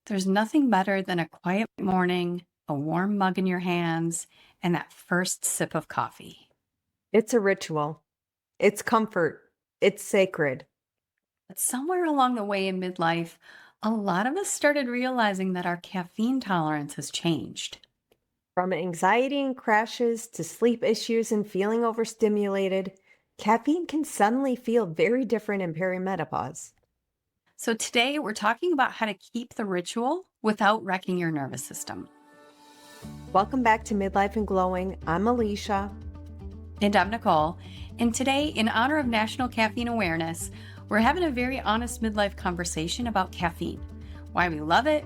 There's nothing better than a quiet morning, a warm mug in your hands, and that first sip of coffee. It's a ritual. It's comfort. It's sacred. But somewhere along the way in midlife, a lot of us started realizing that our caffeine tolerance has changed. From anxiety and crashes to sleep issues and feeling overstimulated, caffeine can suddenly feel very different in perimenopause. So today we're talking about how to keep the ritual without wrecking your nervous system. Welcome back to Midlife and Glowing. I'm Alicia. And I'm Nicole. And today, in honor of National Caffeine Awareness, we're having a very honest midlife conversation about caffeine, why we love it,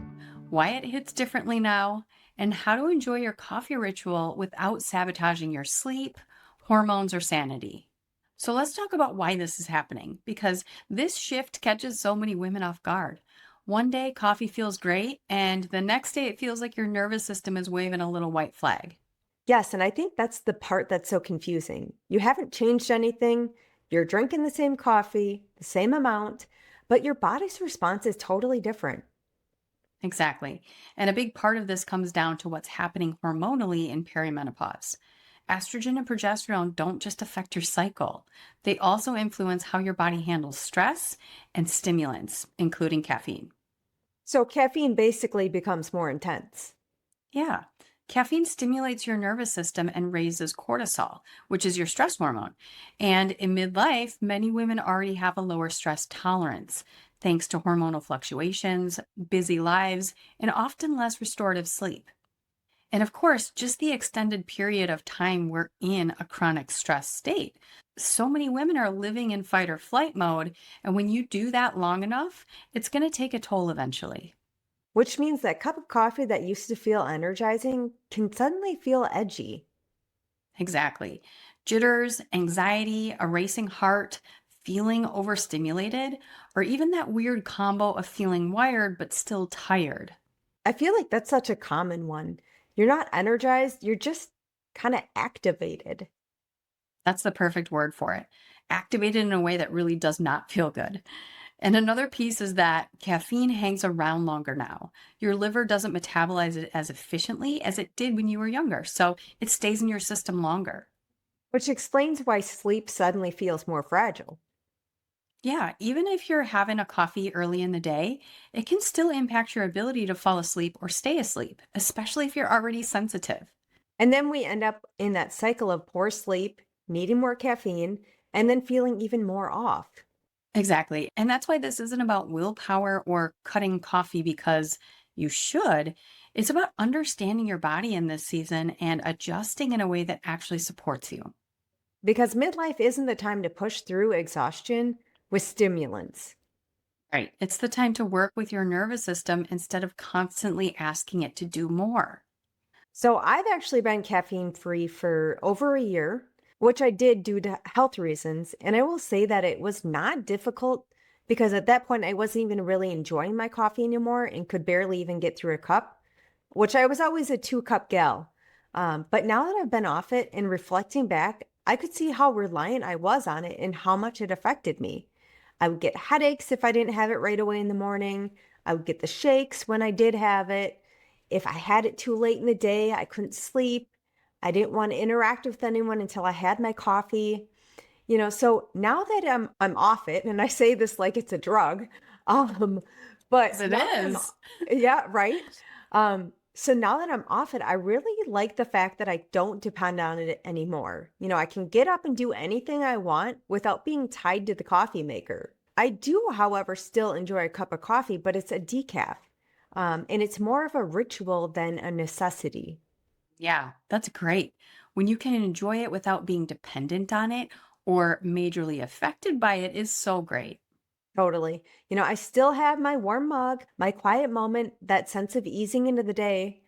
why it hits differently now, and how to enjoy your coffee ritual without sabotaging your sleep, hormones, or sanity. So let's talk about why this is happening, because this shift catches so many women off guard. One day, coffee feels great, and the next day, it feels like your nervous system is waving a little white flag. Yes, and I think that's the part that's so confusing. You haven't changed anything. You're drinking the same coffee, the same amount, but your body's response is totally different. Exactly. And a big part of this comes down to what's happening hormonally in perimenopause. Estrogen and progesterone don't just affect your cycle, they also influence how your body handles stress and stimulants, including caffeine. So caffeine basically becomes more intense. Yeah. Caffeine stimulates your nervous system and raises cortisol, which is your stress hormone. And in midlife, many women already have a lower stress tolerance thanks to hormonal fluctuations, busy lives, and often less restorative sleep. And of course, just the extended period of time we're in a chronic stress state. So many women are living in fight or flight mode. And when you do that long enough, it's going to take a toll eventually. Which means that cup of coffee that used to feel energizing can suddenly feel edgy. Exactly. Jitters, anxiety, a racing heart, feeling overstimulated, or even that weird combo of feeling wired but still tired. I feel like that's such a common one. You're not energized, you're just kind of activated. That's the perfect word for it. Activated in a way that really does not feel good. And another piece is that caffeine hangs around longer now. Your liver doesn't metabolize it as efficiently as it did when you were younger, so it stays in your system longer. Which explains why sleep suddenly feels more fragile. Yeah, even if you're having a coffee early in the day, it can still impact your ability to fall asleep or stay asleep, especially if you're already sensitive. And then we end up in that cycle of poor sleep, needing more caffeine, and then feeling even more off. Exactly. And that's why this isn't about willpower or cutting coffee because you should. It's about understanding your body in this season and adjusting in a way that actually supports you. Because midlife isn't the time to push through exhaustion with stimulants. Right. It's the time to work with your nervous system instead of constantly asking it to do more. So I've actually been caffeine free for over a year, which I did due to health reasons. And I will say that it was not difficult because at that point I wasn't even really enjoying my coffee anymore and could barely even get through a cup, which I was always a 2 cup gal. But now that I've been off it and reflecting back, I could see how reliant I was on it and how much it affected me. I would get headaches if I didn't have it right away in the morning. I would get the shakes when I did have it. If I had it too late in the day, I couldn't sleep. I didn't want to interact with anyone until I had my coffee. So now that I'm off it, and I say this like it's a drug, um, Yes, but it now that I'm is. yeah, right. So now that I'm off it, I really like the fact that I don't depend on it anymore. I can get up and do anything I want without being tied to the coffee maker. I do, however, still enjoy a cup of coffee, but it's a decaf. And it's more of a ritual than a necessity. Yeah, that's great. When you can enjoy it without being dependent on it or majorly affected by it is so great. Totally. I still have my warm mug, my quiet moment, that sense of easing into the day,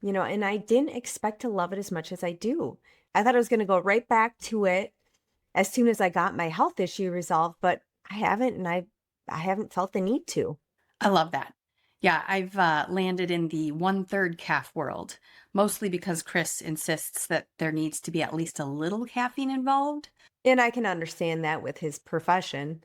and I didn't expect to love it as much as I do. I thought I was going to go right back to it as soon as I got my health issue resolved, but I haven't, and I haven't felt the need to. I love that. Yeah, I've landed in the one third calf world, mostly because Chris insists that there needs to be at least a little caffeine involved. And I can understand that with his profession.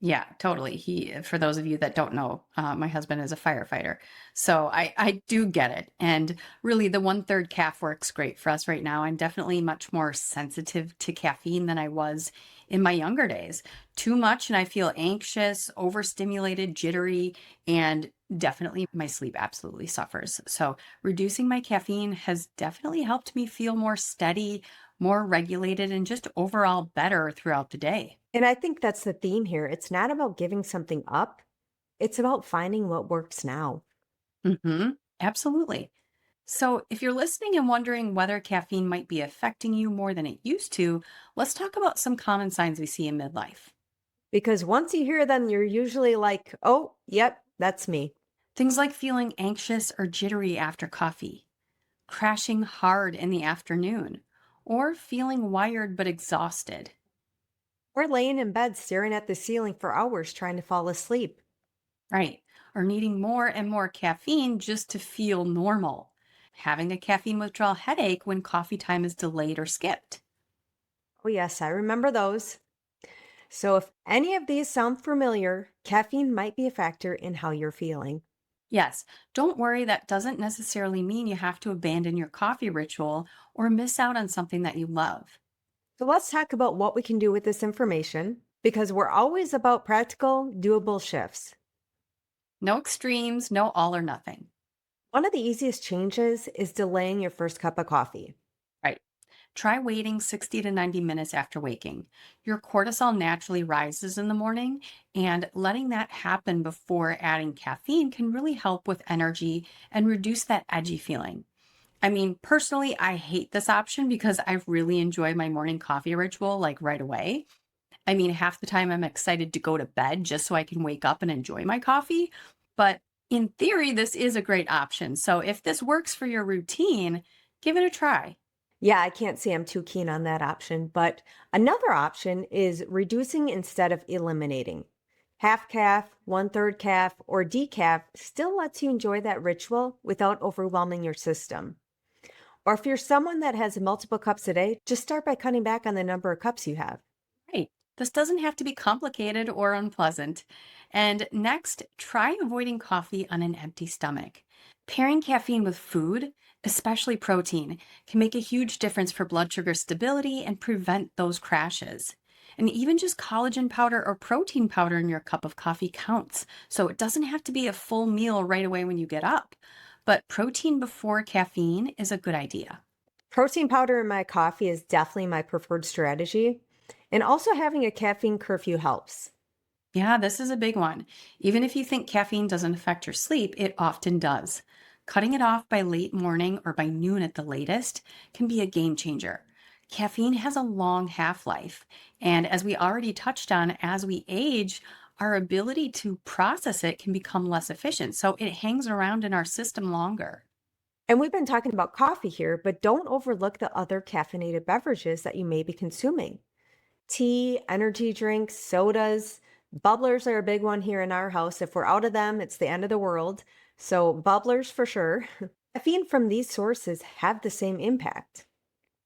Yeah, totally. For those of you that don't know, my husband is a firefighter. So I do get it. And really, the one third calf works great for us right now. I'm definitely much more sensitive to caffeine than I was in my younger days. Too much, and I feel anxious, overstimulated, jittery, and definitely my sleep absolutely suffers. So reducing my caffeine has definitely helped me feel more steady, more regulated, and just overall better throughout the day. And I think that's the theme here. It's not about giving something up, it's about finding what works now. Absolutely. So, if you're listening and wondering whether caffeine might be affecting you more than it used to, let's talk about some common signs we see in midlife. Because once you hear them, you're usually like, oh, yep, that's me. Things like feeling anxious or jittery after coffee, crashing hard in the afternoon, or feeling wired but exhausted. Or laying in bed staring at the ceiling for hours trying to fall asleep. Right. Or needing more and more caffeine just to feel normal. Having a caffeine withdrawal headache when coffee time is delayed or skipped. Oh, yes, I remember those. So, if any of these sound familiar, caffeine might be a factor in how you're feeling. Yes, don't worry, that doesn't necessarily mean you have to abandon your coffee ritual or miss out on something that you love. So, let's talk about what we can do with this information because we're always about practical, doable shifts. No extremes, no all or nothing. One of the easiest changes is delaying your first cup of coffee. Right. Try waiting 60 to 90 minutes after waking. Your cortisol naturally rises in the morning, and letting that happen before adding caffeine can really help with energy and reduce that edgy feeling. I mean, personally, I hate this option because I really enjoy my morning coffee ritual like right away. I mean, half the time I'm excited to go to bed just so I can wake up and enjoy my coffee. But in theory, this is a great option. So if this works for your routine, give it a try. Yeah, I can't say I'm too keen on that option, but another option is reducing instead of eliminating. Half calf, one third calf, or decaf still lets you enjoy that ritual without overwhelming your system. Or if you're someone that has multiple cups a day, just start by cutting back on the number of cups you have. Right. This doesn't have to be complicated or unpleasant. And next, try avoiding coffee on an empty stomach. Pairing caffeine with food, especially protein, can make a huge difference for blood sugar stability and prevent those crashes. And even just collagen powder or protein powder in your cup of coffee counts. So it doesn't have to be a full meal right away when you get up. But protein before caffeine is a good idea. Protein powder in my coffee is definitely my preferred strategy. And also having a caffeine curfew helps. Yeah, this is a big one. Even if you think caffeine doesn't affect your sleep, it often does. Cutting it off by late morning or by noon at the latest can be a game changer. Caffeine has a long half life. And as we already touched on, as we age, our ability to process it can become less efficient. So it hangs around in our system longer. And we've been talking about coffee here, but don't overlook the other caffeinated beverages that you may be consuming. Tea, energy drinks, sodas, bubblers are a big one here in our house. If we're out of them, it's the end of the world. So, bubblers for sure. Caffeine from these sources have the same impact.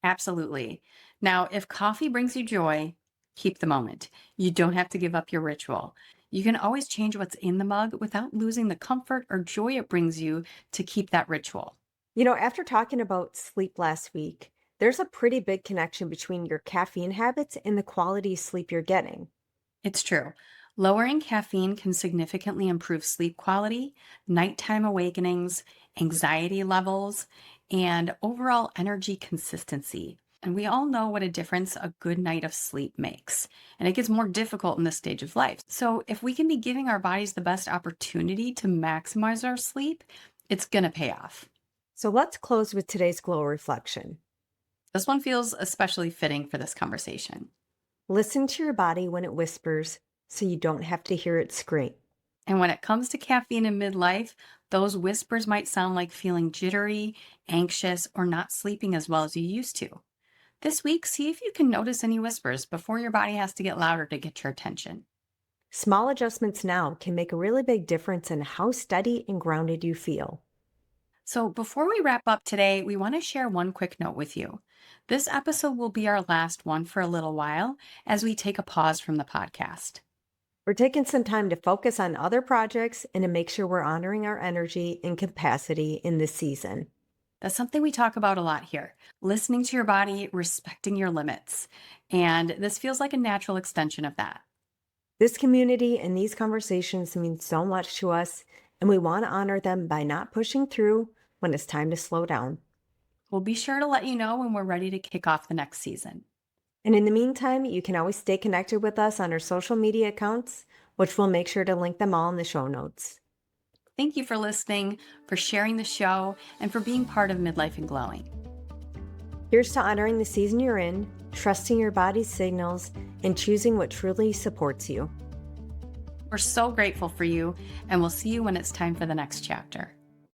Absolutely. Now, if coffee brings you joy, keep the moment. You don't have to give up your ritual. You can always change what's in the mug without losing the comfort or joy it brings you to keep that ritual. After talking about sleep last week, there's a pretty big connection between your caffeine habits and the quality sleep you're getting. It's true. Lowering caffeine can significantly improve sleep quality, nighttime awakenings, anxiety levels, and overall energy consistency. And we all know what a difference a good night of sleep makes. And it gets more difficult in this stage of life. So, if we can be giving our bodies the best opportunity to maximize our sleep, it's going to pay off. So, let's close with today's glow reflection. This one feels especially fitting for this conversation. Listen to your body when it whispers so you don't have to hear it scream. And when it comes to caffeine in midlife, those whispers might sound like feeling jittery, anxious, or not sleeping as well as you used to. This week, see if you can notice any whispers before your body has to get louder to get your attention. Small adjustments now can make a really big difference in how steady and grounded you feel. So, before we wrap up today, we want to share one quick note with you. This episode will be our last one for a little while as we take a pause from the podcast. We're taking some time to focus on other projects and to make sure we're honoring our energy and capacity in this season. That's something we talk about a lot here. Listening to your body, respecting your limits. And this feels like a natural extension of that. This community and these conversations mean so much to us, and we want to honor them by not pushing through when it's time to slow down. We'll be sure to let you know when we're ready to kick off the next season. And in the meantime, you can always stay connected with us on our social media accounts, which we'll make sure to link them all in the show notes. Thank you for listening, for sharing the show, and for being part of Midlife and Glowing. Here's to honoring the season you're in, trusting your body's signals, and choosing what truly supports you. We're so grateful for you, and we'll see you when it's time for the next chapter.